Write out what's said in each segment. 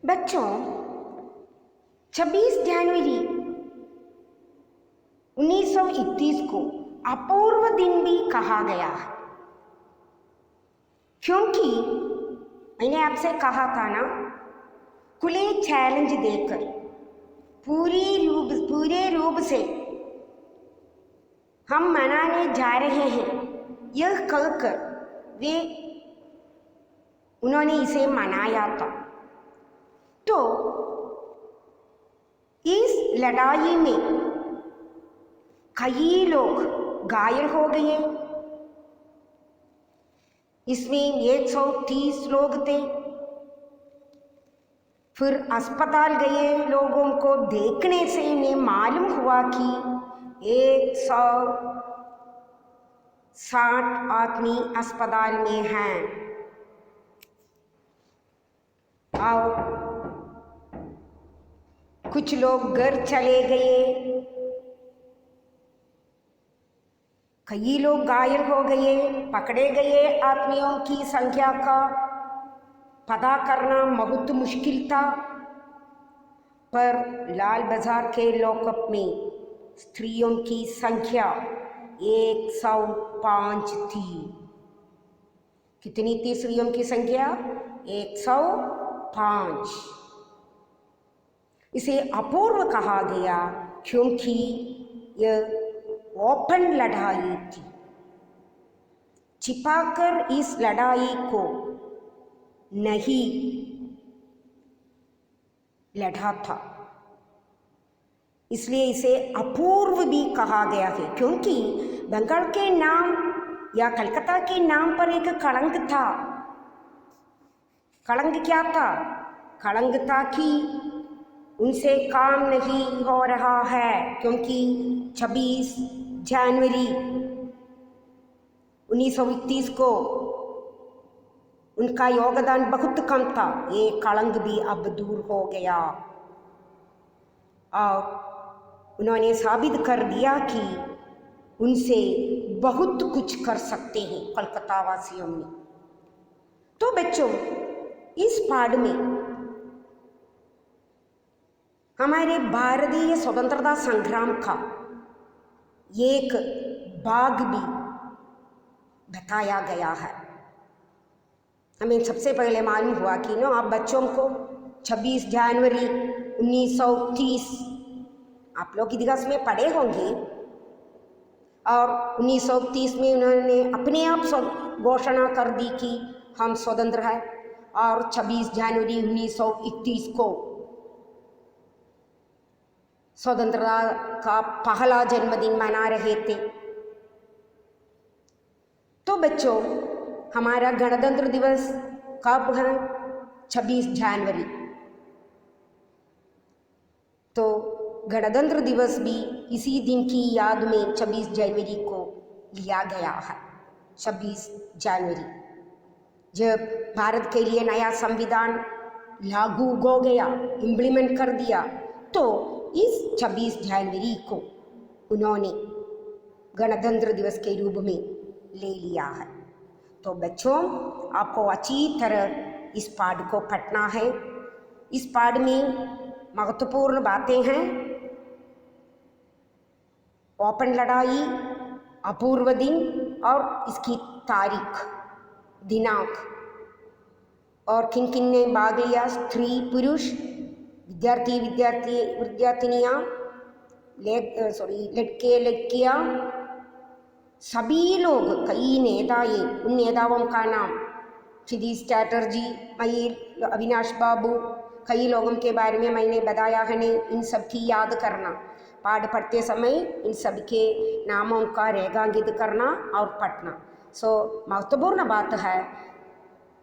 बच्चों, 26 जनवरी 1931 को अपूर्व दिन भी कहा गया है, क्योंकि मैंने आपसे कहा था ना, खुले चैलेंज देकर पूरे रूप से हम मनाने जा रहे हैं, यह कहकर वे उन्होंने इसे मनाया था। तो इस लड़ाई में कई लोग घायल हो गए। इसमें 130 लोग थे। फिर अस्पताल गए लोगों को देखने से इन्हें मालूम हुआ कि 160 आदमी अस्पताल में हैं। और कुछ लोग घर चले गए, कई लोग घायल हो गए, पकड़े गए। आदमियों की संख्या का पता करना बहुत मुश्किल था, पर लाल बाजार के लॉकअप में स्त्रियों की संख्या 105 थी। कितनी थी स्त्रियों की संख्या? 105। इसे अपूर्व कहा गया क्योंकि यह ओपन लड़ाई थी। छिपाकर इस लड़ाई को नहीं लड़ा था, इसलिए इसे अपूर्व भी कहा गया है। क्योंकि बंगाल के नाम या कलकत्ता के नाम पर एक कलंक था। कलंक क्या था? कलंक था कि उनसे काम नहीं हो रहा है, क्योंकि 26 जनवरी 1931 को उनका योगदान बहुत कम था। ये कलंक भी अब दूर हो गया और उन्होंने साबित कर दिया कि उनसे बहुत कुछ कर सकते हैं कलकत्ता वासियों में। तो बच्चों, इस पाठ में हमारे भारतीय स्वतंत्रता संग्राम का एक भाग भी बताया गया है। हमें सबसे पहले मालूम हुआ कि आप बच्चों को 26 जनवरी 1930 आप लोग इतिहास में पढ़े होंगे, और 1930 में उन्होंने अपने आप घोषणा कर दी कि हम स्वतंत्र हैं, और 26 जनवरी 1931 को स्वतंत्रता का पहला जन्मदिन मना रहे थे। तो बच्चों, हमारा गणतंत्र दिवस कब है? 26 जनवरी। तो गणतंत्र दिवस भी इसी दिन की याद में 26 जनवरी को लिया गया है। 26 जनवरी जब भारत के लिए नया संविधान लागू हो गया, इम्प्लीमेंट कर दिया, तो इस 26 जनवरी को उन्होंने गणतंत्र दिवस के रूप में ले लिया है। तो बच्चों, आपको अच्छी तरह इस पाठ को पढ़ना है। इस पाठ में महत्वपूर्ण बातें हैं। ओपन लड़ाई, अपूर्व दिन और इसकी तारीख, दिनांक, और किन किन ने भाग लिया, स्त्री पुरुष, विद्यार्थिनियाँ, लड़के लड़कियाँ, सभी लोग, कई नेताएं, उन नेताओं का नाम क्षितिज चैटर्जी, अविनाश बाबू, कई लोगों के बारे में मैंने बताया है। नहीं, इन सब की याद करना, पाठ पढ़ते समय इन सब के नामों का रेखांकित करना और पढ़ना। महत्वपूर्ण बात है,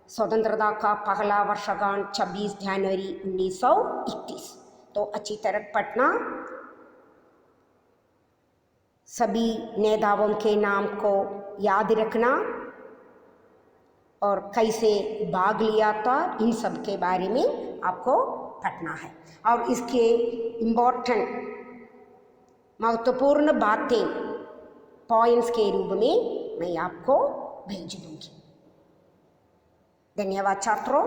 स्वतंत्रता का पहला वर्षगांठ 26 जनवरी 1931। तो अच्छी तरह पढ़ना, सभी नेताओं के नाम को याद रखना और कैसे भाग लिया था, इन सब के बारे में आपको पढ़ना है। और इसके इम्पोर्टेंट महत्वपूर्ण बातें पॉइंट्स के रूप में मैं आपको भेज दूंगी। धन्यवाद छात्रों।